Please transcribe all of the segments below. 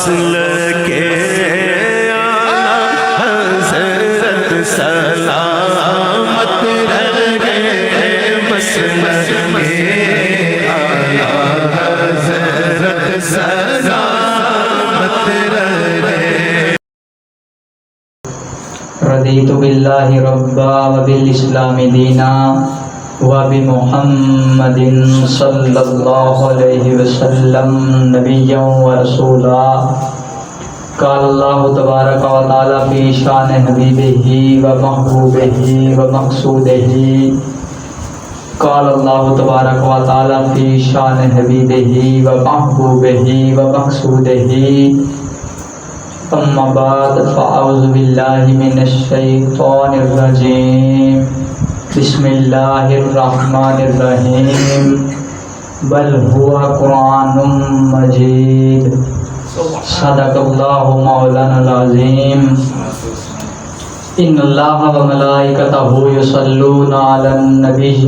مسلک اعلیٰ حضرت سلامت رہے، مسلک اعلیٰ حضرت سلامت رہے۔ رضیت باللہ ربا وبالاسلام دینا وبمحمد صلی اللہ علیہ وسلم نبیا ورسولا۔ قال اللہ تبارک و تعالی فی شان حبیبہ ومحبوبہ ومقصودہ۔ قال اللہ تبارک و تعالی فی شان حبیبہ ومحبوبہ ومقصودہ۔ اما بعد فاعوذ باللہ من الشیطان الرجیم، بسم اللہ الرحمن الرحیم، بل هو قرآن مجید، صدق اللہ مولانا العظیم۔ ان اللہ وملائکتہ یصلون علی النبی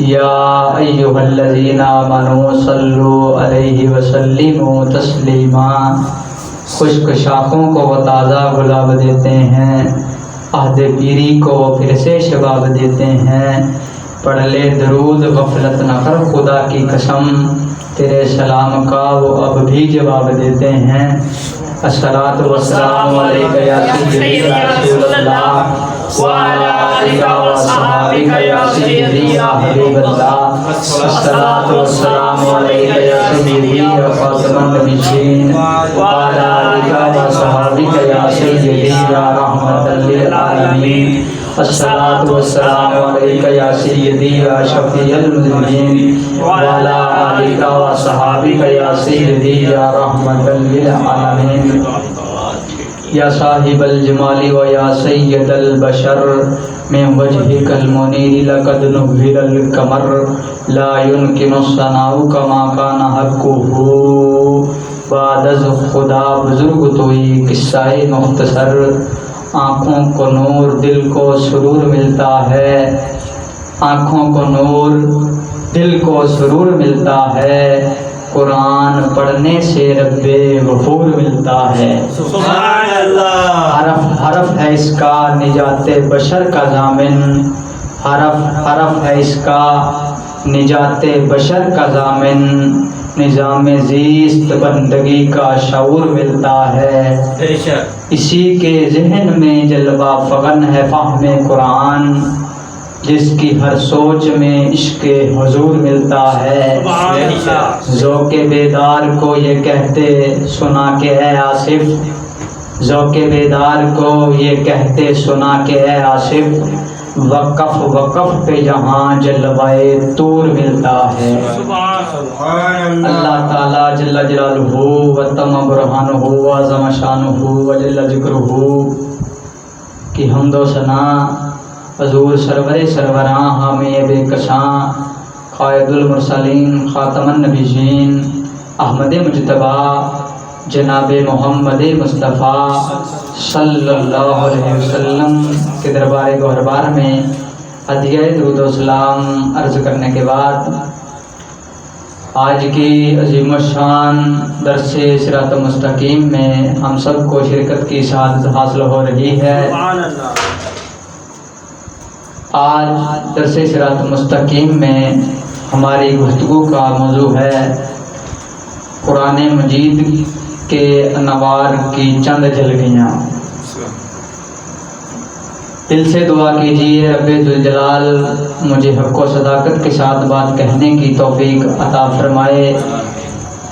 یا ایھا الذین آمنوا صلوا علیہ وسلموا تسلیما۔ خشک شاخوں کو وہ تازہ گلاب دیتے ہیں، عہد پیری کو وہ پھر سے شباب دیتے ہیں۔ پڑھ لے درود غفلت نہ کر خدا کی قسم، تیرے سلام کا وہ اب بھی جواب دیتے ہیں۔ الصلاۃ والسلام علیک یا سیدی یا رسول اللہ وعلی آلک وصحابک یا سیدی یا حبیب اللہ۔ الصلاۃ والسلام علیک یا سیدی یا خاتم النبیین وعلی آلک وصحابک یا سیدی یا رحمۃ للعالمین۔ الصلاۃ والسلام علیک یا سیدی یا شفیع المذنبین وعلی آلک وصحابک یا سیدی یا رحمۃ للعالمین۔ یا صاحب الجمال و یا سید البشر، من وجهک المنیر لقد نور القمر، لا يمکن الثناء کما کان حقہ۔ بعد از خدا بزرگ توئی قصہ مختصر، آنکھوں کو نور دل کو سرور ملتا ہے، آنکھوں کو نور دل کو سرور ملتا ہے، قرآن پڑھنے سے رب غفور ملتا ہے۔ سبحان اللہ۔ حرف حرف ہے اس کا نجات بشر کا ضامن، حرف حرف ہے اس کا نجات بشر کا ضامن، نظام زیست بندگی کا شعور ملتا ہے۔ اسی کے ذہن میں جلوہ فغن ہے فہم قرآن، جس کی ہر سوچ میں عشق حضور ملتا ہے۔ ذوق بیدار کو یہ کہتے سنا کہ اے آصف، ذوق بیدار کو یہ کہتے سنا کہ اے آصف، وقف وقف پہ جہاں جلوہ طور ملتا ہے۔ اللہ تعالیٰ جل جلالہ و تم برہانہ و عظم شانہ و جل ذکرہ کی حمد و ثنا حضور سرور سروراں حامی بے کساں قائد المرسلین خاتم النبیین احمد مجتبیٰ جناب محمد مصطفیٰ صلی اللہ علیہ وسلم کے دربار گوہربار میں ہدیہ درود و سلام عرض کرنے کے بعد آج کی عظیم الشان درس صراط مستقیم میں ہم سب کو شرکت کی سعادت حاصل ہو رہی ہے۔ آج درس صراط مستقیم میں ہماری گفتگو کا موضوع ہے قرآن مجید کے انوار کی چند جھلکیاں۔ دل سے دعا کیجیے رب ذوالجلال مجھے حق و صداقت کے ساتھ بات کہنے کی توفیق عطا فرمائے،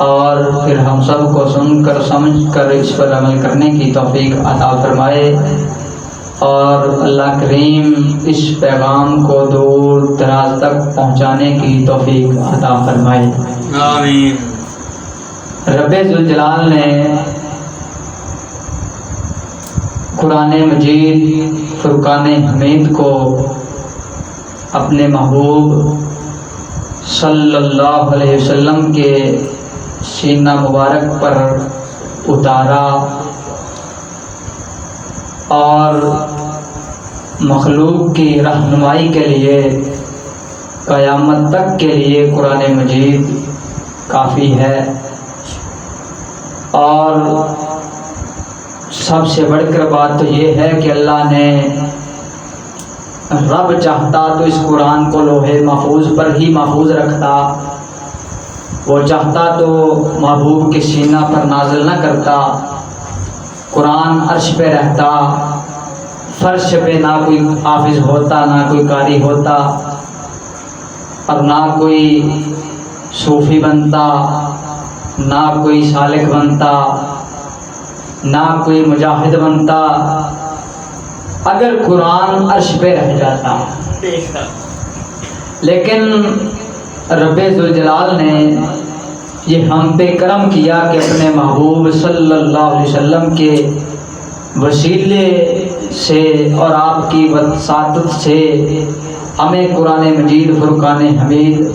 اور پھر ہم سب کو سن کر سمجھ کر اس پر عمل کرنے کی توفیق عطا فرمائے، اور اللہ کریم اس پیغام کو دور دراز تک پہنچانے کی توفیق عطا فرمائے، آمین۔ رب ذوالجلال نے قرآن مجید فرقان حمید کو اپنے محبوب صلی اللہ علیہ وسلم کے سینہ مبارک پر اتارا، اور مخلوق کی رہنمائی کے لیے قیامت تک کے لیے قرآن مجید کافی ہے۔ اور سب سے بڑھ کر بات تو یہ ہے کہ اللہ نے رب چاہتا تو اس قرآن کو لوح محفوظ پر ہی محفوظ رکھتا، وہ چاہتا تو محبوب کے سینہ پر نازل نہ کرتا، قرآن عرش پہ رہتا، فرش پہ نہ کوئی حافظ ہوتا، نہ کوئی قاری ہوتا، اور نہ کوئی صوفی بنتا، نہ کوئی سالک بنتا، نہ کوئی مجاہد بنتا، اگر قرآن عرش پہ رہ جاتا۔ لیکن رب ذوالجلال نے یہ ہم پہ کرم کیا کہ اپنے محبوب صلی اللہ علیہ وسلم کے وسیلے سے اور آپ کی وساطت سے ہمیں قرآن مجید فرقان حمید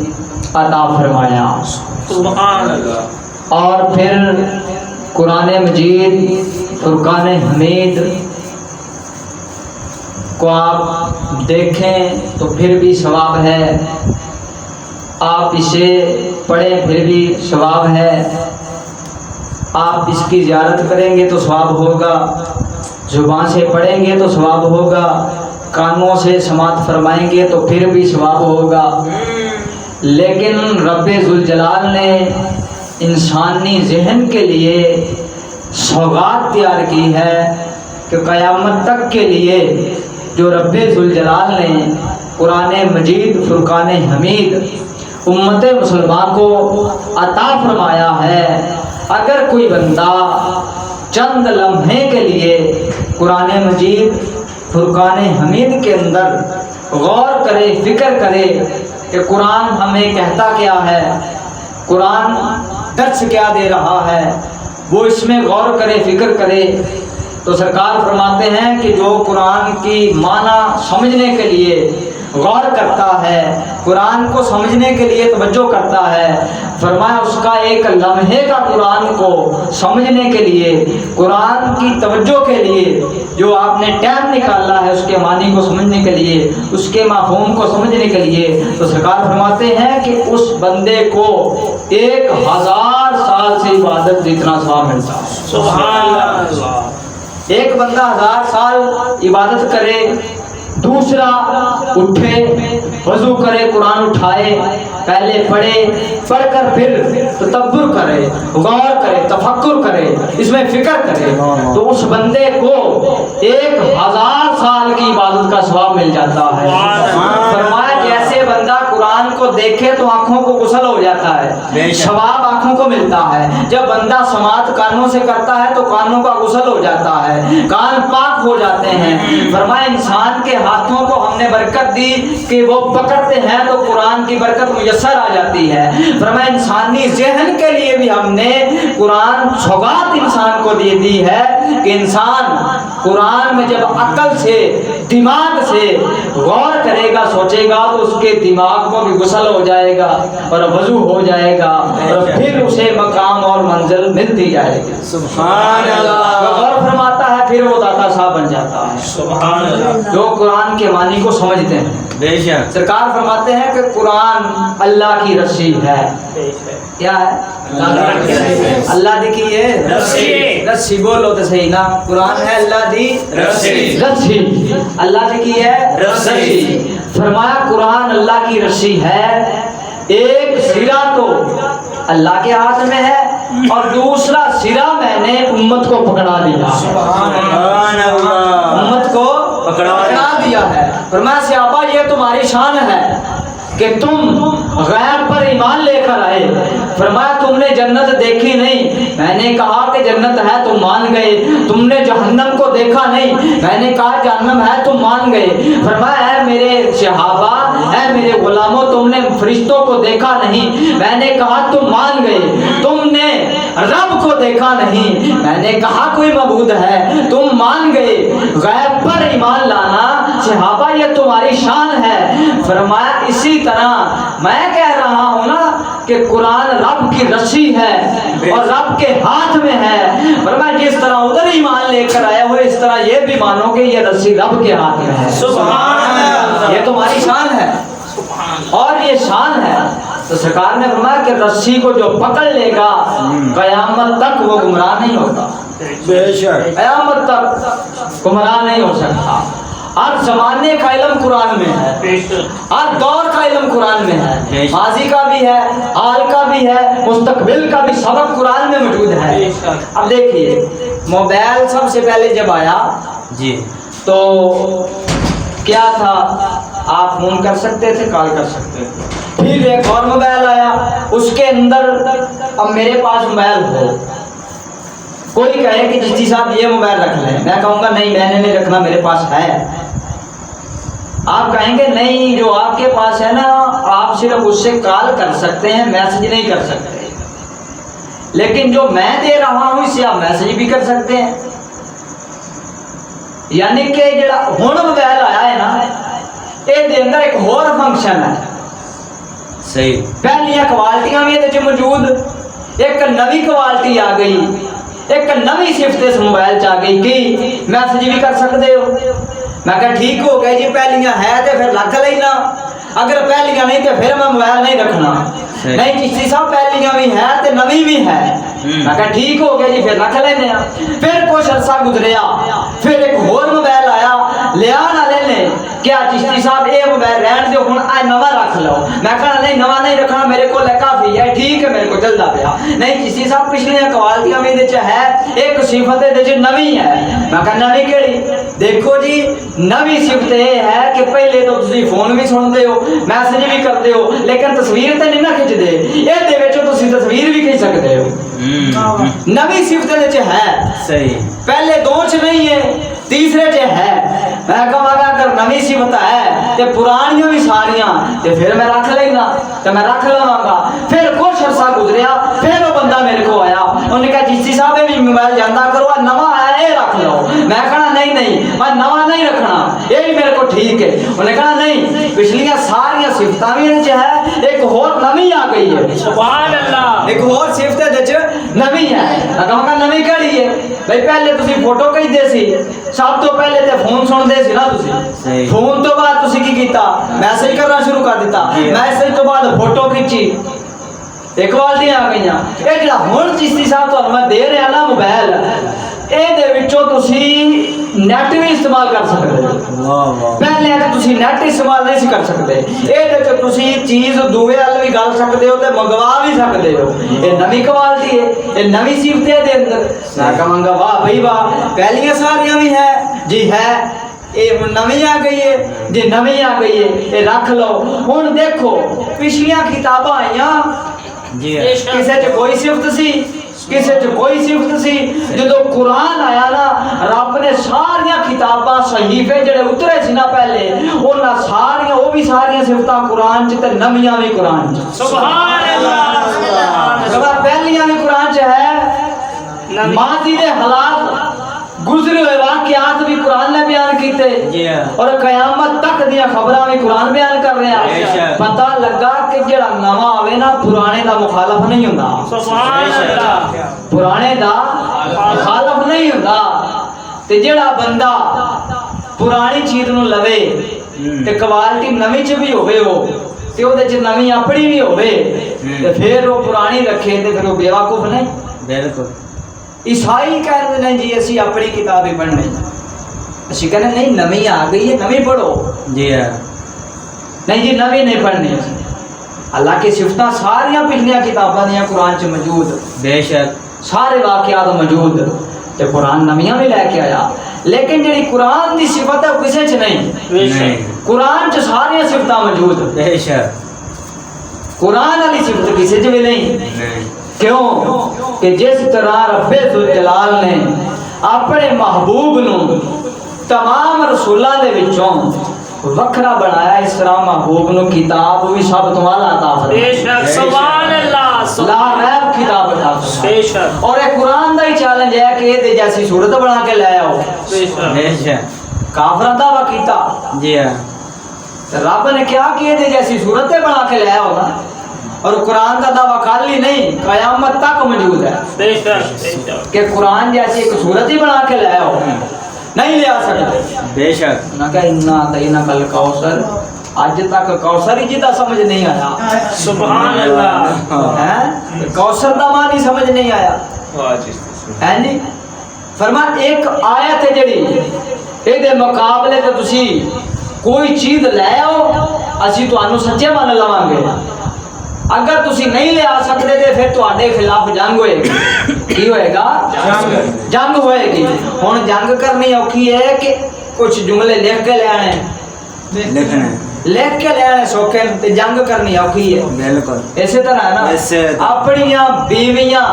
عطا فرمایا۔ سبحان اللہ۔ اور پھر قرآن مجید فرقان حمید کو آپ دیکھیں تو پھر بھی ثواب ہے، آپ اسے پڑھیں پھر بھی ثواب ہے، آپ اس کی زیارت کریں گے تو ثواب ہوگا، زبان سے پڑھیں گے تو ثواب ہوگا، کانوں سے سماعت فرمائیں گے تو پھر بھی ثواب ہوگا۔ لیکن رب ذوالجلال نے انسانی ذہن کے لیے سوغات تیار کی ہے کہ قیامت تک کے لیے جو رب ذوالجلال نے قرآن مجید فرقان حمید امت مسلمان کو عطا فرمایا ہے، اگر کوئی بندہ چند لمحے کے لیے قرآن مجید فرقان حمید کے اندر غور کرے، فکر کرے کہ قرآن ہمیں کہتا کیا ہے، قرآن درس کیا دے رہا ہے، وہ اس میں غور کرے، فکر کرے، تو سرکار فرماتے ہیں کہ جو قرآن کی معنی سمجھنے کے لیے غور کرتا ہے، قرآن کو سمجھنے کے لیے توجہ کرتا ہے، فرمایا اس کا ایک لمحے کا قرآن کو سمجھنے کے لیے، قرآن کی توجہ کے لیے جو آپ نے ٹائم نکالا ہے اس کے معنی کو سمجھنے کے لیے، اس کے مفہوم کو سمجھنے کے لیے، تو سرکار فرماتے ہیں کہ اس بندے کو 1000 سال سے عبادت جتنا ثواب ملتا ہے۔ سبحان اللہ۔ ایک بندہ 1000 سال عبادت کرے، دوسرا اٹھے، وضو کرے، قرآن اٹھائے، پہلے پڑھے، پڑھ کر پھر تدبر کرے، غور کرے، تفکر کرے، اس میں فکر کرے، تو اس بندے کو 1000 سال کی عبادت کا ثواب مل جاتا ہے۔ فرمایا جیسے بندہ قرآن کو دیکھے تو آنکھوں کو غسل ہو جاتا ہے، ثواب آنکھوں کو ملتا ہے، جب بندہ سماعت کانوں سے کرتا ہے تو کانوں کا غسل ہو جاتا ہے، کان پاک ہو جاتے ہیں۔ فرمایا انسان کے ہاتھوں کو ہم نے برکت دی کہ وہ پکڑتے ہیں تو قرآن کی برکت میسر آ جاتی ہے۔ فرمایا انسانی ذہن کے لیے بھی ہم نے قرآن سوغات انسان کو دے دی ہے کہ انسان قرآن میں جب عقل سے، دماغ سے غور کرے گا، سوچے گا تو اس کے دماغ کو بھی غسل ہو جائے گا اور وضو ہو جائے گا اور پھر اسے مقام اور منزل ملتی جائے گی۔ سبحان اللہ۔ غور فرماتا ہے پھر وہ داتا صاحب بن جاتا ہے، سبحان اللہ۔ جو قرآن کے معنی کو سمجھتے ہیں۔ بے شک۔ سرکار فرماتے ہیں کہ قرآن اللہ کی رسی ہے۔ کیا ہے؟ اللہ دی کی ہے رسی۔ رسی بولو تو صحیح نا، قرآن ہے اللہ دی رسی۔ رسی، اللہ دی کی ہے رسی۔ فرمایا قرآن اللہ کی رسی ہے، ایک سرا تو اللہ کے ہاتھ میں ہے اور دوسرا سرا میں نے امت کو پکڑا دیا، سبحان اللہ۔ امت کو پکڑا دیا ہے۔ فرمایا صحابہ یہ تمہاری شان ہے کہ تم غیب پر ایمان لے کر آئے۔ فرمایا تم نے جنت دیکھی نہیں، میں نے کہا کہ جنت ہے، تم مان گئے۔ تم نے جہنم کو دیکھا نہیں، میں نے کہا جہنم ہے، تم مان گئے۔ فرمایا اے میرے صحابہ، اے میرے غلاموں، تم نے فرشتوں کو دیکھا نہیں، میں نے کہا تم مان گئے۔ تم نے رب کو دیکھا نہیں، میں نے کہا کوئی معبود ہے، تم مان گئے۔ غیب پر ایمان لانا صحابہ یہ تمہاری شان ہے۔ فرمایا اسی طرح میں کہہ رہا ہوں نا کہ قرآن رب کی رسی ہے اور رب کے ہاتھ میں ہے۔ فرمایا جس طرح ادھر ایمان لے کر آئے ہو اس طرح یہ بھی مانو کہ یہ رسی رب کے ہاتھ میں ہے۔ سبحان اللہ۔ یہ تمہاری شان ہے اور یہ شان ہے تو سرکار نے فرمایا کہ رسی کو جو پکڑ لے گا قیامت تک وہ گمراہ نہیں ہوتا، بے شک قیامت تک گمراہ نہیں ہو سکتا۔ ہر زمانے کا علم قرآن میں ہے، ہر دور کا علم قرآن میں ہے، ماضی کا بھی ہے، حال کا بھی ہے، مستقبل کا بھی سبق قرآن میں موجود ہے۔ اب دیکھیے موبائل سب سے پہلے جب آیا جی تو کیا تھا، آپ فون کر سکتے تھے، کال کر سکتے تھے۔ پھر ایک اور موبائل آیا، اس کے اندر اب میرے پاس موبائل ہو، کوئی کہے کہ چشتی صاحب یہ موبائل رکھ لیں، میں کہوں گا نہیں میں نے نہیں رکھنا، میرے پاس ہے۔ آپ کہیں گے نہیں جو آپ کے پاس ہے نا آپ صرف اس سے کال کر سکتے ہیں، میسج نہیں کر سکتے، لیکن جو میں دے رہا ہوں اس سے آپ میسج بھی کر سکتے ہیں۔ یعنی کہ جڑا ہن موبائل آیا ہے نا یہ دے اندر ایک اور فنکشن ہے، صحیح پہلیاں کوالٹیاں بھی یہ موجود، ایک نوی کوالٹی آ گئی، ایک نوی صفت اس موبائل چ آ گئی کہ میسج بھی کر سکتے ہو۔ میں کہا ٹھیک ہو گیا جی، پہلیاں ہے تو پھر رکھ لینا، اگر پہلیاں نہیں تو پھر میں موبائل نہیں رکھنا۔ نہیں چشتی صاحب پہلیاں بھی ہے تو نوی بھی ہے، میں کہا ٹھیک ہو گیا جی پھر رکھ لینے۔ پھر کچھ عرصہ گزریا، پھر ایک اور موبائل آیا، لیا نہ لے لیں، کیا چشتی صاحب یہ موبائل رہن دو ہوں اے نواں رکھ لو۔ میں کہا نہیں نواں نہیں رکھنا، میرے کو کافی ہے، ٹھیک ہے میرے کو چلتا پیا۔ نہیں چشتی صاحب پچھلیاں کوالٹیاں بھی ہے، ایک صفت نوی ہے۔ میں کہا نوی کیڑی؟ دیکھو جی نوی صفت یہ ہے کہ پہلے تو تسی فون بھی سنتے ہو، میسج بھی کرتے ہو، لیکن تصویر تے نہیں نہ کھچ دے، یہ دے وچوں تسی تصویر بھی کھچ سکتے ہو۔ نوی صفت ہے، صحیح پہلے دو چ نہیں ہے، تیسرے چ ہے۔ میں کہا اگر نوی صفت ہے تے پرانیاں بھی ساریاں تے پھر میں رکھ لینا، تے میں رکھ لواں گا۔ پھر کچھ عرصہ گزریا، پھر وہ بندہ میرے کو آیا، انہوں نے کہا چشتی صاحب بھی موبائل جانا کرو، نواں آیا یہ رکھ لو۔ میں کہا نہیں میں نواں نہیں رکھنا، یہ میرے کو ٹھیک ہے۔ انہوں نے کہا نہیں پچھلیاں ساریاں صفتاں بھی ان چ ہے، ایک اور نوی آ گئی ہے، سبحان اللہ، ایک اور صفت نوی ہے۔ میں کہا نوی کیڑی ہے؟ بھائی پہلے تسی فوٹو کھچدے سی، سب تو پہلے تے فون سن دے سی نا تسی، فون تو بعد تسی کی کیتا میسج کرنا شروع کر دیتا، میسج تو بعد فوٹو کھچی، ایک کوالٹیاں آ گئیاں۔ یہ جڑا ہن چشتی صاحب تو میں دے رہا نا موبائل، یہ دے وچوں تسی نیٹ بھی استعمال کر سکتے ہو، پہلے تسی نیٹ استعمال نہیں سی کر سکتے، یہ تسی چیز دوے وال بھی گل سکتے ہو تے منگوا بھی سکتے ہو۔ یہ نوی کوالٹی ہے، یہ نوی صفت ہے دے اندر۔ میں کہاں گا واہ بھائی واہ، پہلیاں ساریاں بھی ہے جی ہے، یہ نوی آ گئی ہے جی نوی آ گئی ہے، یہ رکھ لو۔ ہن دیکھو پچھلیاں کتاباں آئیاں کسے چ کوئی صفت سی، کسے چ کوئی صفت سی، جدو قرآن آیا نا رب نے ساریاں کتاباں صحیفے جڑے اترے سی نا پہلے انہاں ساریاں وہ بھی ساریاں صفتاں قرآن چ تے نویاں بھی قرآن چ، سبحان اللہ، پہلیاں بھی قرآن چ ہے، ماضی دے حالات گزرے ہوئے واقعات بھی قرآن نے بیان کیتے، اور قیامت تک دیا خبراں بھی قرآن بیان کر رہے ہیں۔ پتہ لگا کہ جڑا نواں آوے نا پرانے دا مخالف نہیں ہوندا، سبحان اللہ، پرانے دا مخالف نہیں ہوندا۔ تے جڑا بندہ پرانی چیز نو لوے تے کوالٹی نویں چ بھی ہوے ہو تے او دے چ نویں اپنی بھی ہوے تے پھر وہ پرانی رکھے تے پھر وہ بے وقوف نہیں۔ بالکل عیسائی کہتے ہیں جی اسی اپنی کتابیں پڑھنے، اسی کہنے نہیں نویں آ گئی ہے نویں پڑھو، جی ہاں نہیں جی نویں نہیں پڑھنی۔ اللہ کی صفتاں ساریاں پچھلیاں کتاباں دیاں قرآن چ موجود، بے شک سارے واقعات موجود، تے قرآن نویاں بھی لے کے آیا، لیکن جڑی قرآن دی صفت ہے وہ کسے چ نہیں، قرآن چ ساریاں صفتاں موجود، بے شک قرآن والی صفت کسے چ بھی نہیں۔ کیوں کہ جس طرح رب ذوالجلال نے اپنے محبوب نو تمام رسولاں دے وچوں وکھرا بنایا، اس طرح محبوب نو کتاب بھی سب تو اعلیٰ عطا فرمائی، بے شک سبحان اللہ، لا ریب کتاب عطا فرمائی۔ بے شک اور یہ قرآن دا ہی چیلنج ہے کہ یہ جیسی صورت بنا کے لے آؤ، بے شک کافراں دعویٰ کیتا، جی ہاں رب نے کیا کہ یہ جیسی صورتیں بنا کے لے آؤ نا، اور قرآن کا دعویٰ خالی نہیں قیامت تک موجود ہے بے شک کہ قرآن جیسی ایک صورت ہی بنا کے لے آؤ، نہیں لے آ سکتے۔ بے شک نہ کہ انا اعطیناک الکوثر اج تک کوثر ہی جدا سمجھ نہیں آیا سبحان اللہ ہے کوثر دا معنی سمجھ نہیں آیا ہے جی فرمان ایک آیت ہے جڑی اے دے مقابلے تے تسی کوئی چیز لے آؤ اسی تانوں سچے من لواں گے اگر تسی نہیں لے آ سکتے تے پھر تواڈے خلاف جنگ ہوئے گی کی ہوئے گا جنگ ہوئے گی ہن جنگ کرنی اوکھی ہے کہ کچھ جملے لکھ کے لے آنے لکھ کے لے آنے سوکھے تے جنگ کرنی اوکھی ہے بالکل اسی طرح ہے نا اپنیاں بیویاں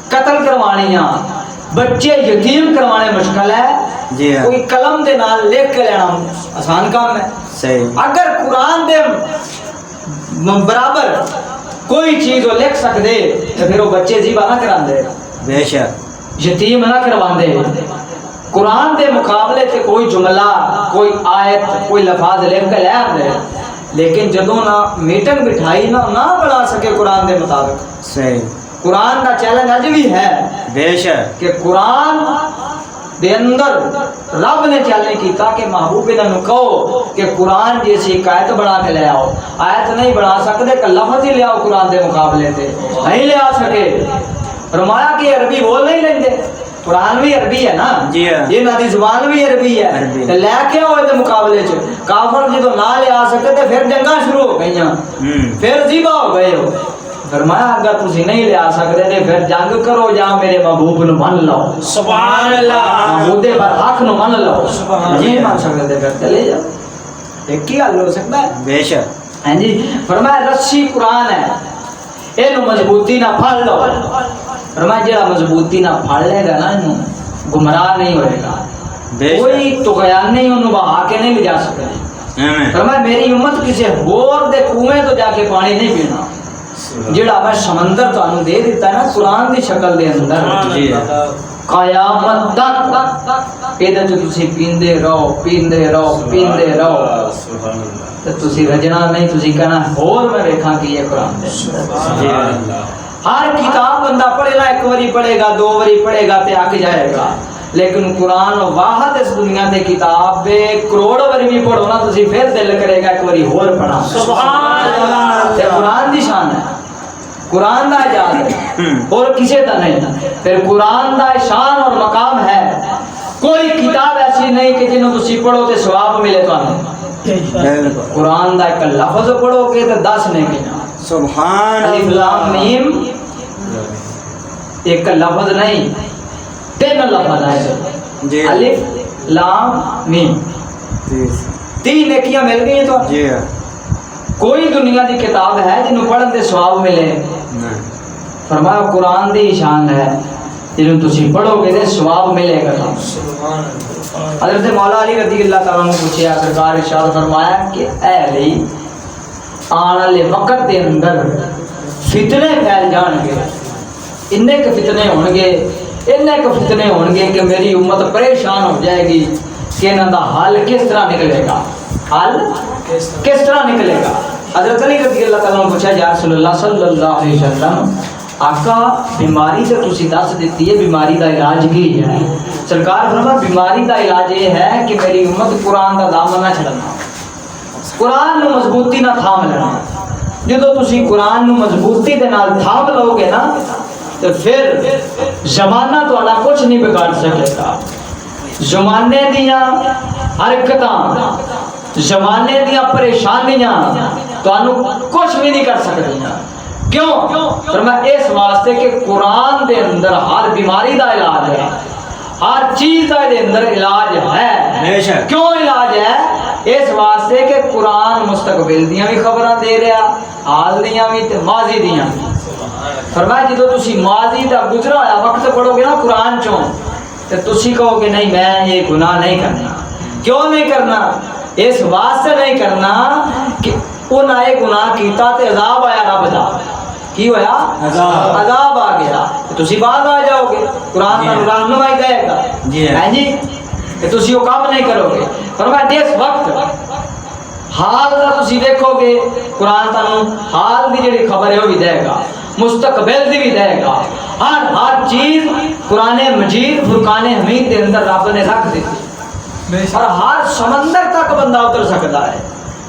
قتل کروانیاں بچے یتیم کروانے مشکل ہے جی ہاں کوئی قلم دے نال لکھ کے لینا آسان کام ہے صحیح اگر قرآن دے برابر کوئی چیز وہ لکھ سکتے تو پھر وہ بچے زیبا نہ کراندے بے شک یتیم نہ کرواندے قرآن دے مقابلے تے کوئی جملہ کوئی آیت کوئی لفاظ لکھ کے لے آندے لیکن جدوں نہ میٹنگ بٹھائی نہ بنا سکے قرآن دے مطابق صحیح قرآن دا چیلنج اج بھی ہے بے شک کہ قرآن دے اندر رب نے چیلنج کیتا کہ محبوب انہوں کہو کہ قرآن جیسی ایک آیت بنا کے لے آؤ آیت نہیں بنا سکتے کہ لفظ ہی لے آؤ قرآن دے مقابلے تے نہیں لے آ سکے فرمایا کہ عربی بول نہیں لیندے قرآن بھی عربی ہے نا جی ہاں یہ نہ دی زبان بھی عربی ہے عربی تے لے کے آؤ دے مقابلے چ کافر جدو نہ لے آ سکتے تے پھر جنگاں شروع ہو گئیاں پھر زیبا ہو گئے ہو فرمایا اگر تسی نہیں لے آ سکتے تے پھر جنگ کرو یا میرے محبوب نو من لو سبحان اللہ محبوب برحق نو من لو نہیں من سکتے تے پھر چلے جاؤ ایک ہی حل ہو سکتا ہے بے شک ہاں جی فرمایا رسی قرآن ہے اینو مضبوطی نہ پھڑ لو فرمایا جڑا مضبوطی نہ پھڑ لے گا نا اینو گمراہ نہیں ہوئے گا کوئی طغیان نہیں انہوں بہا کے نہیں لے جا سکتے فرمایا میری امت کسی اور دے کنویں تو جا کے پانی نہیں پینا جڑا میں سمندر تانوں دے دیتا ہے نا قرآن دی شکل دے اندر جی قیامت تک ایدے تو تسی پیندے رہو تو تسی رجنا نہیں تسی کہنا اور میں دیکھاں کہ یہ قرآن دے جی ہر کتاب بندہ پڑھے گا ایک واری پڑھے گا دو واری پڑھے گا تے آکے جائے گا لیکن قرآن واحد اس دنیا دے کتاب بے کروڑ واری بھی پڑھو نا تسی پھر دل کرے گا ایک واری اور پڑھا سبحان اللہ تے قرآن دی شان ہے قرآن دا اجازت ہے اور کسی دا نہیں پھر قرآن دا شان اور مقام ہے کوئی کتاب ایسی نہیں کہ جنہوں تسی پڑھو تے ثواب ملے تو نہیں قرآن دا ایک لفظ پڑھو کہ تے 10 نہیں کہنا سبحان الف لام میم ایک لفظ نہیں 3 لفظ ہے جی الف لام میم 3 نیکیاں مل گئی ہیں تو جی کوئی دنیا دی کتاب ہے جنہوں پڑھن دے ثواب ملے فرمایا قرآن دی شان ہے جنہوں تسی پڑھو گے دے ثواب ملے گا حضرت مولا علی رضی اللہ تعالیٰ نے پوچھا سرکار ارشاد فرمایا کہ اے علی آنے والے وقت دے اندر فتنے پھیل جان گے اننے کے فتنے ہون گے کہ میری امت پریشان ہو جائے گی کہ انہاں دا حل کس طرح نکلے گا حل کس طرح نکلے گا حضرت علی رضی اللہ تعالیٰ نے پوچھا یا رسول اللہ صلی اللہ علیہ وسلم آقا بیماری تو تسی دس دیتی ہے بیماری دا علاج کی ہے سرکار فرمایا بیماری دا علاج یہ ہے کہ میری امت قرآن دا دامن نہ چھڑنا قرآن نو مضبوطی نہ تھام لینا جدو تسی قرآن نو مضبوطی دے نال تھام لو گے نا تو پھر زمانہ تو آنا کچھ نہیں بگاڑ سکے گا زمانے دیاں حرکتاں زمانے دیاں پریشانیاں تو آنو کچھ بھی نہیں کر سکتے کیوں؟ فرمایا اس واسطے کہ قرآن دے اندر ہر بیماری دا علاج ہے ہر چیز دا دے اندر علاج ہے کیوں علاج ہے اس واسطے کہ قرآن مستقبل دیاں بھی خبراں دے رہا حال دیاں بھی تے ماضی دیاں بھی فرمایا جدو تسی ماضی دا گزرا ہوا وقت پڑھو گے نا قرآن چوں تے تسی کہو کہ نہیں میں یہ گناہ نہیں کرنا کیوں نہیں کرنا اس واسطے نہیں کرنا کہ انہاں یہ گناہ کیتا تے عذاب آیا رب دا کی ہویا عذاب آ گیا تسی بعد آ جاؤ گے قرآن کا رہنمائی دے گا ہیں جی کہ تسی وہ کام نہیں کرو گے فرمایا جس وقت حال دا تسی دیکھو گے قرآن تانوں حال دی جڑی خبر ہے وہ بھی دے گا مستقبل دی بھی دے گا ہر چیز قرآن مجید فرقان حمید دے اندر رب نے رکھ دیتی اور ہر سمندر تک بندہ اتر سکتا ہے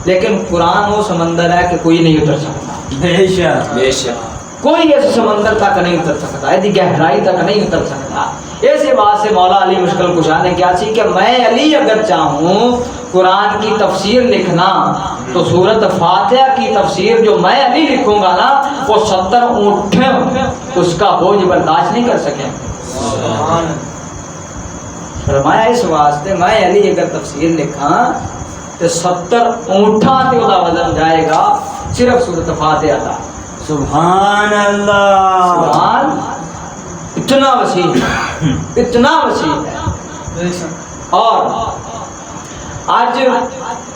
لیکن قرآن وہ سمندر ہے کہ کوئی نہیں اتر سکتا، بے شک بے شک کوئی اس سمندر تک نہیں اتر سکتا، ایسی گہرائی تک نہیں اتر سکتا۔ ایسے بات سے مولا علی مشکل کشا نے کیا سی کہ میں علی اگر چاہوں قرآن کی تفسیر لکھنا تو سورت فاتحہ کی تفسیر جو میں علی لکھوں گا نا وہ 70 اونٹیں اس کا بوجھ برداشت نہیں کر سکیں۔ فرمایا اس واسطے میں علی اگر تفسیر لکھاں تو 70 اونٹاں تے دا وزن جائے گا صرف سورت فاتحہ کا۔ سبحان اللہ، قرآن اتنا وسیع ہے، اتنا وسیع ہے۔ اور آج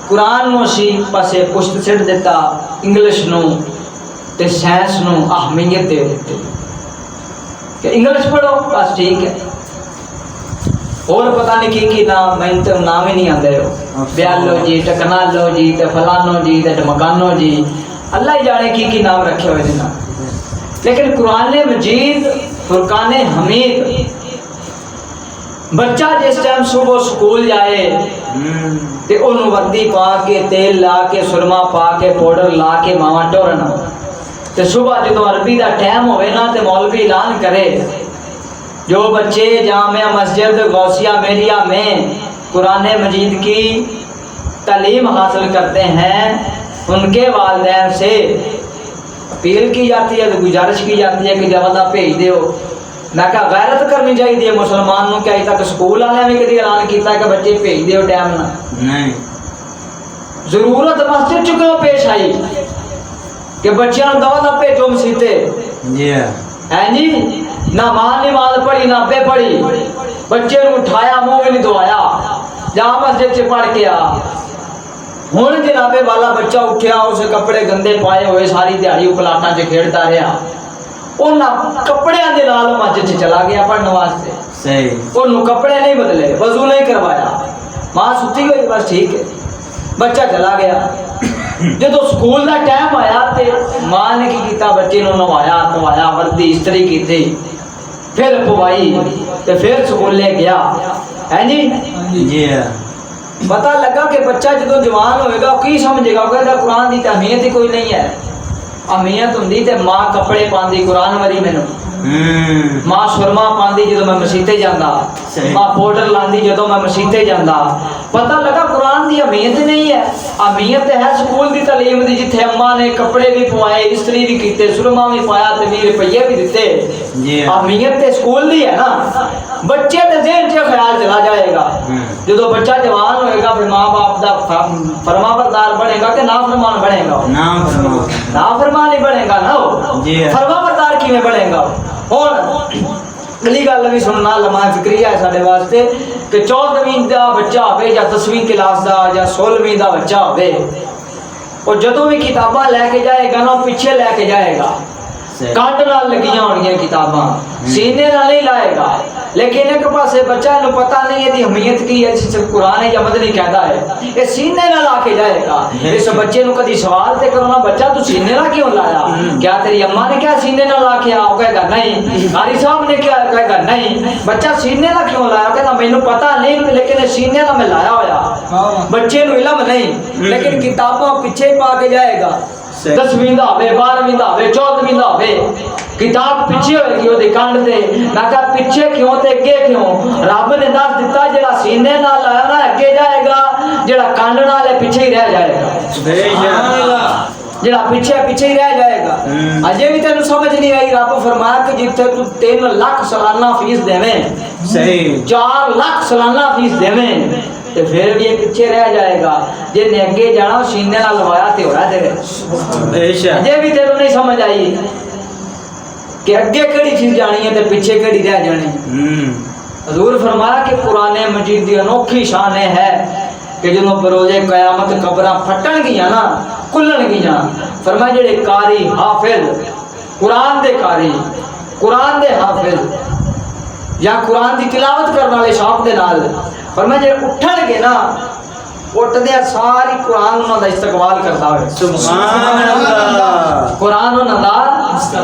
قرآن نو سی پاسے پشت سٹ دیتا، انگلش نو تے سائنس نو اہمیت دے دیتے کہ انگلش پڑھو بس ٹھیک ہے، اور پتہ نہیں کی نام، میں تو نام ہی نہیں آتے ہو، بیالوجی ٹیکنالوجی تے فلانو جی تے مکانو جی، اللہ ہی جانے کی نام رکھے ہوئے جنا۔ لیکن قرآن مجید فرقان حمید، بچہ جس ٹائم صبح سکول جائے تے انہوں وردی پا کے تیل لا کے سرما پا کے پاؤڈر لا کے ماما ٹورنا تے صبح جدو عربی دا ٹائم ہوئے نا تے مولوی اعلان کرے جو بچے جامعہ مسجد غوثیہ میریہ میں قرآن مجید کی تعلیم حاصل کرتے ہیں ان کے والدین سے اپیل کی جاتی ہے، گزارش کی جاتی ہے کہ جوادہ بھیج دیو۔ میں کہا غیرت کرنی چاہیے مسلمان نو، کہ اج تک سکول والے بھی کدی اعلان کیتا ہے کہ بچے بھیج دیو ٹائم نہ؟ نہیں۔ ضرورت مسجد چکو پیش آئی کہ بچیاں نو دعوت بھیجو مسیتے، جی ہے جی، نہ ماں نماز پڑھی نہ بے پڑھی، بچے نو اٹھایا منہ بھی نہیں دھوایا، جا مسجد سے پڑھ کے آ۔ ہوں جناب والا بچہ اٹھیا، اسے کپڑے گندے پائے ہوئے ساری دیہڑی پلاٹاں سے کھیڑتا رہا، انہاں کپڑیاں دے نال مسجد سے چلا گیا پڑھنے واسطے، صحیح، انہوں کپڑے نہیں بدلے، وضو نہیں کروایا، ماں ستی ہوئی بس ٹھیک ہے، بچہ چلا گیا۔ جدو سکول دا ٹائم آیا تے ماں نے کی کیتا، بچے نو نوایا دھوایا وردی استری کیتی، پھر پوائی تے پھر سکول لے گیا، ہے جی۔ جی پتہ لگا کہ بچہ جدو جوان ہوئے گا کی سمجھے گا، کہ قرآن دی اہمیت ہی کوئی نہیں ہے۔ اہمیت ہوندی تے ماں کپڑے پاندی قرآن وری مینوں، ماں سرما پاندی جدو میں مسیتے جانا، ماں پاؤڈر لاندی جدو میں مسیتے جانا۔ پتہ لگا قرآن دی اہمیت نہیں ہے، اہمیت ہے سکول دی تعلیم دی، جتھے اماں نے کپڑے بھی پوائے استری بھی کیتے سرما بھی پایا تے 20 روپیے بھی دیتے، اہمیت تے سکول دی ہے نا۔ بچے دے ذہن چ خیال چلا جائے گا جدو بچہ جوان ہوئے گا، پھر ماں باپ دا فرما بردار بنے گا کہ نافرمان بنے گا؟ نافرمان ہی بنے گا نا، فرما بردار کیویں بنے گا؟ اور اگلی گل بھی سننا لمحہ فکری ہے سارے واسطے کہ 14ویں دا بچہ ہوئے یا 10ویں کلاس دا یا 16ویں دا بچہ ہوئے، اور جدوں بھی کتاباں لے کے جائے گا نا پیچھے لے کے جائے گا، کانٹ نال لگیاں ہونگیاں کتاباں، سینے نال نہیں لائے گا۔ لیکن ایک پاسے بچہ انہوں پتہ نہیں ہے دی اہمیت کی ہے، جس قرآن یا مدنی قاعدہ ہے، یہ سینے نال آ کے جائے گا۔ اس بچے نو کدی سوال تے کرو نا، بچہ تو سینے نال کیوں لایا؟ کیا تیری اماں نے کیا سینے نال آ کے آؤ؟ کہے گا نہیں۔ قاری صاحب نے کیا؟ کہے گا نہیں۔ بچہ سینے نال کیوں لایا؟ کہتا مینوں پتہ نہیں، لیکن سینے نال میں لایا ہویا۔ بچے نو علم نہیں، لیکن کتاباں پیچھے پا کے جائے گا، 10ویں دا ہوئے 12ویں دا ہوئے 14ویں دا ہوئے، کتاب پیچھے ہوئے گی وہ کانڈ دے۔ میں کہا پیچھے کیوں تے اگے کیوں؟ رب نے دس دیتا جڑا سینے نال آیا نا اگے جائے گا، جڑا کانڈ نال ہے پیچھے ہی رہ جائے گا، جڑا پیچھے پیچھے ہی رہ جائے گا۔ اجے بھی تینوں سمجھ نہیں آئی؟ رب فرمایا کہ جتھے تو 3 لاکھ سالانہ فیس دیویں، صحیح 4 لاکھ سالانہ فیس دیویں تے پھر بھی یہ پیچھے رہ جائے گا۔ جے نے اگے جانا سینے نال لوایا تے ہو رہا دے۔ اجے بھی تینوں نہیں سمجھ آئی کہ اگے کیڑی چیز جانی ہے تے پیچھے کیڑی رہ جانی؟ حضور فرمایا کہ قرآن مجید دی انوکھی شان ہے کہ جنوں بروزے قیامت قبراں پھٹن گیاں نا، کھلن گیاں، فرمایا جڑے قاری حافظ قرآن دے قاری، قرآن دے حافظ یا قرآن دی تلاوت کرنے والے شوق دے نال، فرمایا جڑے اٹھن گے نا، اٹھدے ساری قرآن انہاں دا استقبال کرتا ہوئے، سبحان اللہ، قرآن انہاں دا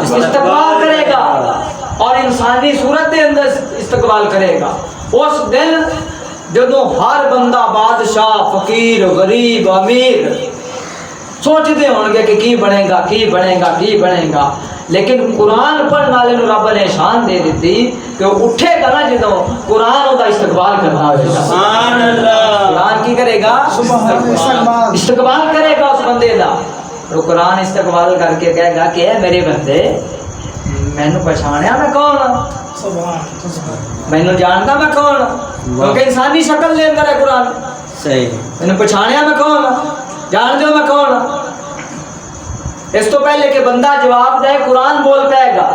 استقبال کرے گا اور انسانی صورت دے اندر استقبال کرے گا۔ اس دن جدوں ہر بندہ بادشاہ فقیر غریب امیر سوچتے ہوں گے کہ کی بنے گا کی بنے گا کی بنے گا، لیکن قرآن پڑھنے والے رب نے شان دے دیتی کہ وہ اٹھے گا نا جدوں قرآن وہ استقبال کرنا ہوئے گا. سبحان اللہ. قرآن کی کرے گا؟ استقبال کرے گا اس بندے دا. تو قرآن استقبال کر کے کہے گا کہ اے میرے بندے مینوں پہچانیا میں کون ہاں، مینوں جانتا میں کون ہاں، کیونکہ انسانی شکل دے اندر ہے قرآن. صحیح. مینوں پہچانیا میں کون ہاں، جان دو میں کون ہاں. اس تو پہلے کہ بندہ جواب دے قرآن بول پائے گا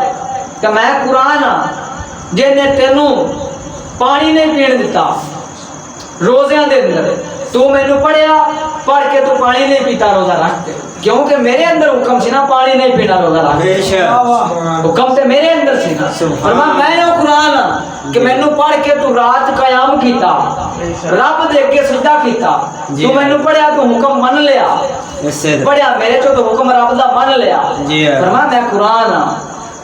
کہ میں قرآن ہاں جن نے تینوں پانی نہیں پین دیتا روزیاں دے اندر، تو مینوں پڑھیا پڑھ کے تو پانی نہیں پیتا روزہ رکھ کے، کیونکہ میرے اندر حکم سی نا پانی نہیں پینا روزہ رکھ کے. بے شک. حکم تے میرے اندر سی نا. فرمایا میں وہ قرآن ہاں کہ مینوں پڑھ کے تو رات قیام کیتا، رب دے کے سجدہ کیتا، تو مینوں پڑھیا تو حکم من لیا، اس سے پڑھیا میرے چو تو حکم رب دا من لیا. جی ہاں. فرمایا میں قرآن ہاں.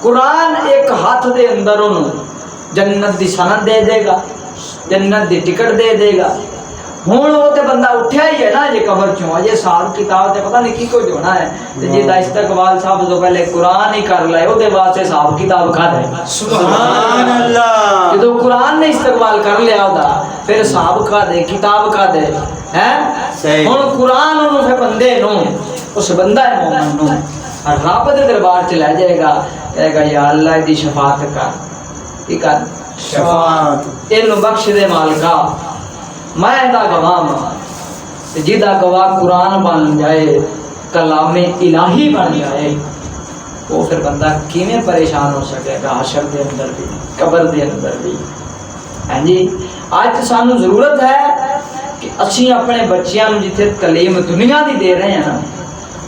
قرآن ایک ہاتھ دے اندر انہوں جنت دی سند دے دے گا، جنت دی ٹکٹ دے دے گا. ہوں وہ تے بندہ اٹھیا ہی ہے نا جی قبر چوں، یہ حساب کتاب تے پتہ نہیں کی کچھ ہونا ہے، تے جی دا استقبال سب تو پہلے قرآن ہی کر لائے وہ دے واسطے حساب کتاب کھا دے. سبحان اللہ. جدو قرآن نے استقبال کر لیا ہوتا پھر حساب کھا دے کتاب کھا دے ہیں. صحیح. ہوں قرآن انہوں پھر بندے نو اس بندہ ہے مومن نو رب دے دربار چ لے جائے گا، کہے گا یا اللہ دی شفاعت کر، کی کر شفاعت. اینو بخش دے مالکا، میں دا گواہ ہاں. جدا گواہ قرآن بن جائے کلام الہی بن جائے وہ پھر بندہ کیویں پریشان ہو سکے گا حشر دے اندر بھی قبر دے اندر بھی. ہاں جی اج سانو ضرورت ہے کہ اسی اپنے بچیاں نوں جتھے تعلیم دنیا دی دے رہے ہیں نا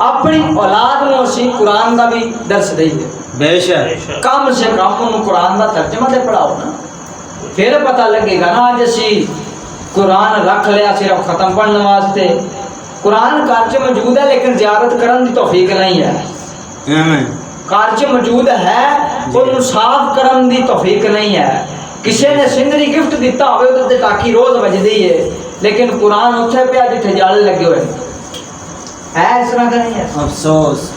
اپنی اولاد نوں اسی قرآن دا بھی درس دئیے. بے شک. کم سے کم انہوں قرآن دا ترجمہ دے پڑھاؤ نا، پھر پتہ لگے گا نا. اج اسی قرآن رکھ لیا صرف ختم پڑھنے واسطے، قرآن گھر چ موجود ہے لیکن زیارت کرن دی توفیق نہیں ہے. گھر چ موجود ہے انہوں صاف کرن دی توفیق نہیں ہے. کسی نے سندری گفٹ دیتا ہوئے تو تاکہ روز بجدی ہے، لیکن قرآن اتنے پہ جتنے جالے لگے ہوئے ہے اس طرح کا نہیں ہے. افسوس.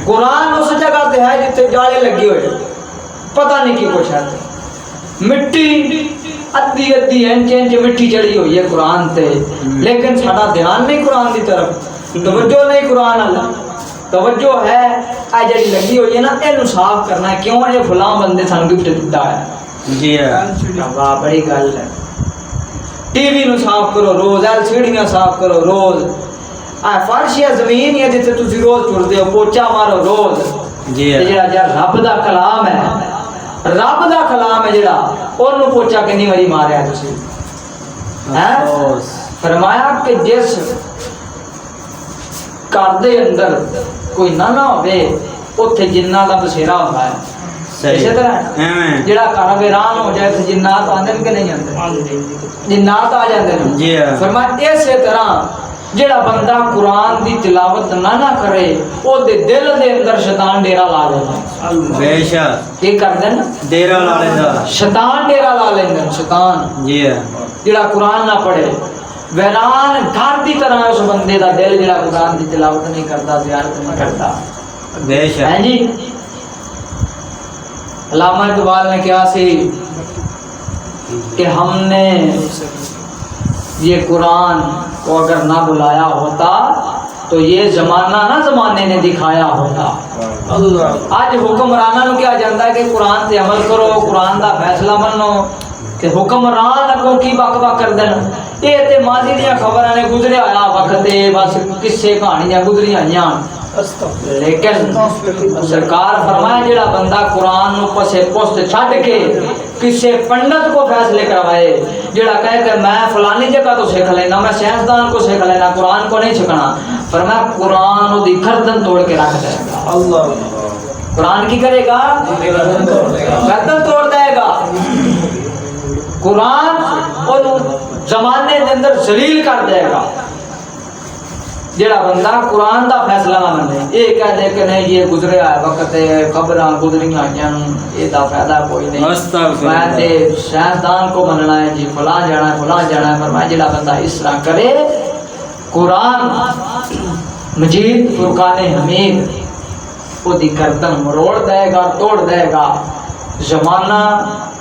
قرآن اس جگہ پہ ہے جتنے جالے لگے ہوئے، پتہ نہیں کی کچھ ہے. مٹی ادھی ادھی انچ انچ مٹی چڑھی ہوئی ہے قرآن تے، لیکن ساڈا دھیان نہیں قرآن دی طرف، توجہ نہیں قرآن اللہ. توجہ ہے اے جڑی لگی ہوئی ہے نا اینو صاف کرنا ہے. کیوں یہ فلاں بندے سانو گفٹ دیتا ہے. جی ہاں. واہ بڑی گل ہے. ٹی وی نو صاف کرو روز، ایل سی ڈی صاف کرو روز، اے فرش یا زمین یا جتھے تسی روز ٹرتے ہو پوچا مارو روز. جی ہاں. جڑا رب دا کلام ہے، رب دا کلام ہے جڑا اونوں پوچا کنی واری ماریا تسی. افسوس. فرمایا کہ جس گھر دے اندر کوئی نہ ہوے اوتھے جنات دا بسیرا ہوندا ہے. اسی طرح جڑا گھر ویران ہو جائے تے جنات آندے کہ نہیں آندے؟ جنات آ جاندے نے. جی ہاں. فرمایا اسی طرح جڑا بندہ قرآن دی تلاوت نہ کرے او دے دل دے اندر شیطان ڈیرا لا لیندا. بے شک. کی کردے نا ڈیرا لا لیندا. شیطان ڈیرا لا لیندا. شیطان جی ہاں. جڑا قرآن نہ پڑھے ویران گھر دی طرح اس بندے دا دل جڑا قرآن دی تلاوت نہیں کرتا زیارت نہیں کرتا. بے شک. ہیں جی علامہ اقبال نے کہا سی کہ ہم نے یہ قرآن کو اگر نہ بلایا ہوتا تو یہ زمانہ نہ زمانے نے دکھایا ہوتا. آج حکمرانہ نو کیا جانتا ہے کہ قرآن تے عمل کرو، قرآن دا فیصلہ منو، کہ حکمران اگوں کی بک بک کر دین. یہ تے ماضی دیاں خبراں نے گزریا آیا وقت بس قصے کہانیاں گزری آئیاں. لیکن سرکار فرمایا جڑا بندہ قرآن نو پسے پوست چھڈ کے کسی پنڈت کو فیصلے کروائے، جڑا کہے کہ میں فلانی جگہ تو سیکھ لینا، میں سائنسدان کو سیکھ لینا، قرآن کو نہیں سیکھنا، فرمایا قرآن دی گردن توڑ کے رکھ دے گا. قرآن کی کرے گا؟ گردن توڑ دے گا. قرآن اور زمانے کے اندر ذلیل کر دے گا. جڑا بندہ قرآن دا فیصلہ نہ منے، یہ کہہ دے کہ نہیں یہ گزریا ہے وقت خبراں گزری آئیاں یہ دا فائدہ کوئی نہیں، میں تے سائنسدان کو مننا ہے جی فلاں جانا ہے فلاں جانا ہے. فرمایا جڑا بندہ اس طرح کرے قرآن مجید فرقان حمید وہ دی گردن مروڑ دے گا، توڑ دے گا، زمانہ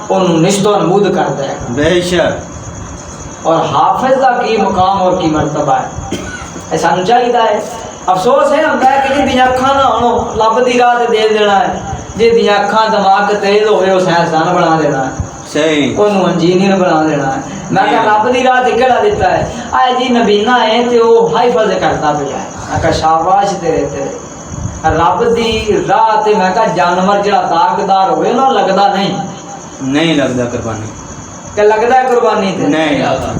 انہوں نشت و نمود کر دے گا۔ بے شک اور حافظ کا کی مقام اور کی مرتبہ ہے، ایسا نہیں چاہیے ہے۔ افسوس ہے ہم کہ جی دیا اکھاں نہ ہونو لب دی راہ دے دینا ہے، جی دیا اکھاں دماغ تیز ہوئے وہ سائنسدان بنا دینا ہے، صحیح انہوں انجینئر بنا دینا ہے۔ میں کہا رب دی راہ تے کیڑا دیتا ہے؟ آئے جی نبینا ہے تے وہ حفظ کرتا پیا ہے۔ میں کہا شاباش تیرے تیرے رب دی راہ تے میں کہا جانور جڑا طاقتدار ہوئے نا لگدا نہیں لگدا قربانی کہ لگدا ہے قربانی تے نہیں لگدا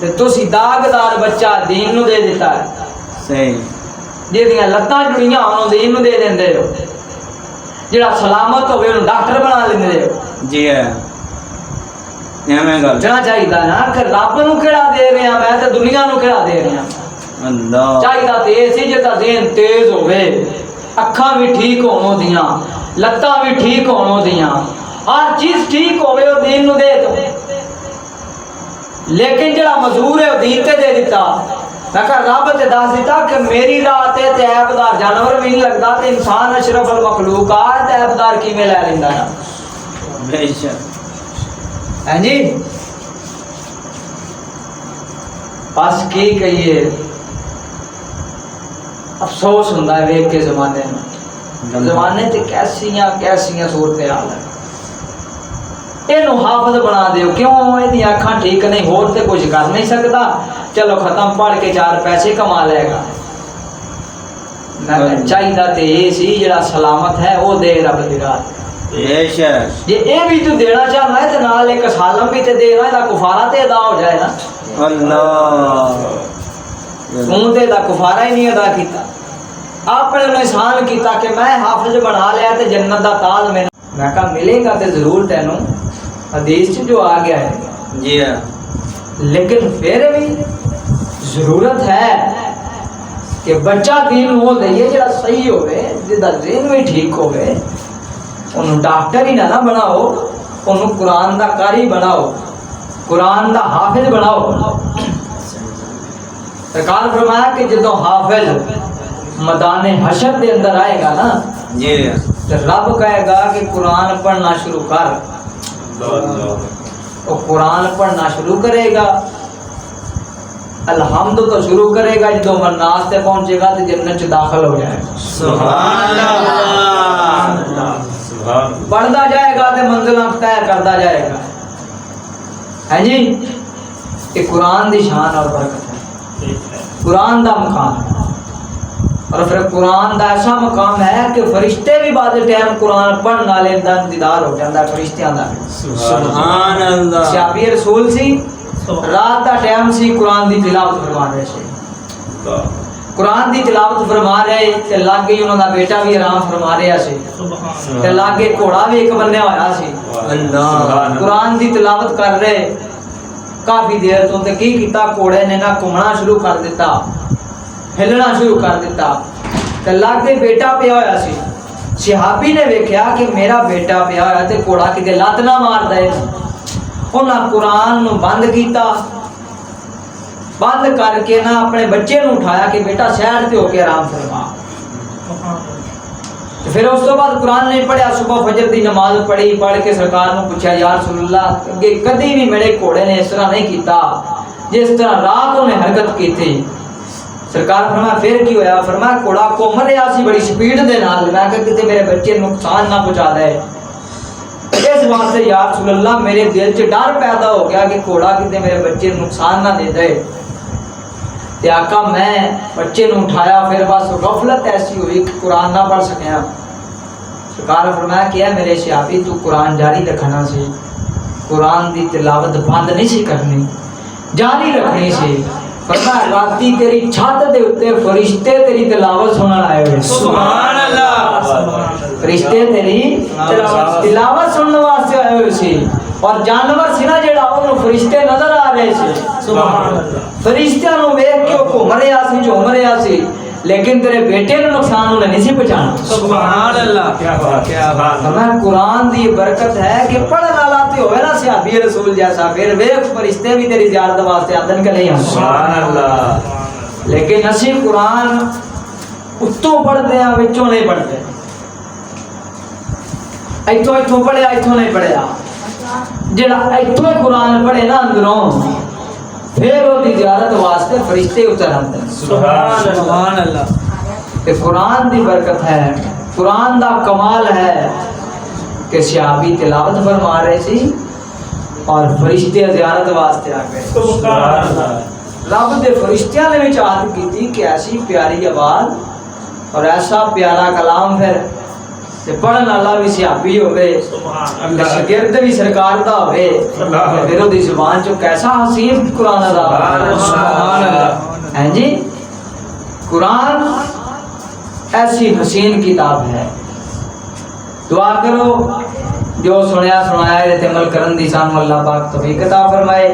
تے تسی داغدار بچہ دین نو دے دیتا ہے، صحیح جی دیاں لتاں جڑیاں انہوں دین نو دے دیندے ہو، جڑا سلامت ہوئے انہوں ڈاکٹر بنا لیندے ہو۔ جی ہے ایویں گل جنا چاہیے نا کہ رب نو کیڑا دے رہے ہیں، میں تے دنیا نو کیڑا دے رہے ہیں۔ اللہ چاہیے تے اسی جتا ذہن تیز ہوئے، اکھاں بھی ٹھیک ہونوں دیاں، لتاں بھی ٹھیک ہونوں دیاں، ہر چیز ٹھیک ہوئے وہ دین نو دے دو۔ لیکن جڑا مزور ہے وہ دین تے دے دیتا۔ میں کہا رب تے دس دیتا کہ میری راہ تے عیبدار جانور بھی نہیں لگتا تے انسان اشرف المخلوقات عیبدار کیویں لے لیندا ہے؟ بے شک ہیں جی بس کی کہیے، افسوس ہوتا ہے ویکھ کے زمانے میں، زمانے تے کیسیاں صورتحال ہیں۔ اینو حافظ بنا دیو، کیوں یہ اکھاں ٹھیک نہیں، ہور تے کچھ کر نہیں سکتا، چلو ختم پڑھ کے 4 پیسے کما لے گا۔ چاہیے تے یہ سی جڑا سلامت ہے وہ دے رب دی راہ۔ بے شک جی اے بھی تو دینا چاہنا ہے تے نال ایک سالم بھی تے دینا، دا کفارہ تے ادا ہو جائے نا۔ اللہ توں تے دا کفارہ ہی نہیں ادا کیتا، آپ نے احسان کیتا کہ میں حافظ بنا لیا تے جنت دا تاج میں کہا ملے گا تے ضرور تینوں، حدیث جو آ گیا ہے۔ جی ہے لیکن پھر بھی ضرورت ہے کہ بچہ دین وہ دئیے جڑا صحیح ہوئے، جدا ذہن بھی ٹھیک ہوئے، انہوں ڈاکٹر ہی نہ بناؤ، انہوں قرآن دا قاری بناؤ، قرآن دا حافظ بناؤ۔ سرکار فرمایا کہ جدو حافظ میدان حشر دے اندر آئے گا نا جی ہے تو رب کہے گا کہ قرآن پڑھنا شروع کر، وہ قرآن پڑھنا شروع کرے گا، الحمد تو شروع کرے گا، جدو مناس تے پہنچے گا تو جنت چ داخل ہو جائے گا۔ سبحان اللہ پڑھتا جائے گا تو منزل طے کرتا جائے گا۔ ہے جی یہ قرآن دی شان اور برکت ہے، قرآن دا مقام ہے۔ اور پھر قرآن دا ایسا مقام ہے کہ فرشتے بھی بعد ٹائم قرآن پڑھن والے دا دیدار ہو جاتا ہے، فرشتیاں دا۔ سبحان اللہ صحابی رسول سی، رات دا ٹائم سی، قرآن دی تلاوت فرما رہے سی، قرآن دی تلاوت فرما رہے تے لاگے انہاں دا بیٹا بھی آرام فرما رہا سی تے لاگے گھوڑا بھی ایک بنیا ہویا سی۔ اللہ قرآن دی تلاوت کر رہے کافی دیر تو تے کی کیتا، گھوڑے نے نہ گھومنا شروع کر دیتا، ہلنا شروع کر دیتا تے لاگے بیٹا پیا ہویا سی۔ صحابی نے ویکھیا کہ میرا بیٹا پیا ہویا تے گھوڑا کتے لت نہ مار دے، انہاں قرآن نو بند کیتا، بند کر کے نہ اپنے بچے نو اٹھایا کہ بیٹا سیر تے ہو کے آرام فرما۔ پھر اس تو بعد قرآن نہیں پڑھیا، صبح فجر دی نماز پڑھی، پڑھ کے سرکار نے پوچھا یا رسول اللہ کدی بھی میرے گھوڑے نے اس طرح نہیں کیتا جس طرح رات انہیں حرکت کی تھی۔ سرکار فرمایا پھر کی ہویا؟ فرمایا گھوڑا گھوم رہا سی بڑی سپیڈ دے نال، میں کہ کتے میرے بچے نقصان نہ پہنچا دے۔ اس واسطے یا رسول اللہ میرے دل چ ڈر پیدا ہو گیا کہ گھوڑا کتے میرے بچے نقصان نہ دے دے۔ تے آقا میں بچے نو اٹھایا، پھر بس غفلت ایسی ہوئی کہ قرآن نہ پڑھ سکیا۔ سرکار فرمایا کہ اے میرے صحابی تو قرآن جاری رکھنا سی، قرآن دی تلاوت بند نہیں سی کرنی، جاری رکھنی سی۔ فرمایا راتی تیری چھت دے اوتے فرشتے تیری تلاوت سنن آئے ہوئے۔ سبحان اللہ فرشتے تیری تلاوت سننے واسطے آئے ہوئے سی، اور جانور سی نا جڑا انہوں فرشتے نظر آ رہے سی۔ سبحان اللہ فرشتیاں نو ویکھ کے گھوم رہا سی جو گھوم رہا سی، لیکن تیرے بیٹے نو نقصان انہیں نہیں سی پہنچانا۔ سبحان اللہ کیا بات کیا بات۔ فرمایا قرآن دی برکت ہے کہ پڑھن والا تے ہوئے نا صحابی رسول جیسا، پھر ویکھ فرشتے بھی تیری زیارت واسطے آندن کے نہیں آندے۔ سبحان اللہ لیکن اسی قرآن اتوں پڑھتے ہیں وچوں نہیں پڑھتے ایتھوں پڑھیا ایتھوں نہیں پڑھیا جڑا ایتھوں قرآن پڑھے نا اندروں پھر وہ زیارت واسطے فرشتے اتر آتے ہیں سبحان اللہ کہ قرآن دی برکت ہے قرآن دا کمال ہے کہ صحابی تلاوت فرما رہے سی اور فرشتے زیارت واسطے آ گئے سبحان اللہ رب دے فرشتیاں نے بھی چاہت کی تھی کہ ایسی پیاری آواز اور ایسا پیارا کلام پھر پڑھن والا بھی صحابی ہوئے شاگرد بھی سرکار دا ہوئے پھر وہ زبان چو کیسا حسین قرآن دا سبحان اللہ ہیں جی قرآن ایسی حسین کتاب ہے دعا کرو جو سنیا سنایا ہے عمل کرن دی سانو اللہ پاک توفیق عطا فرمائے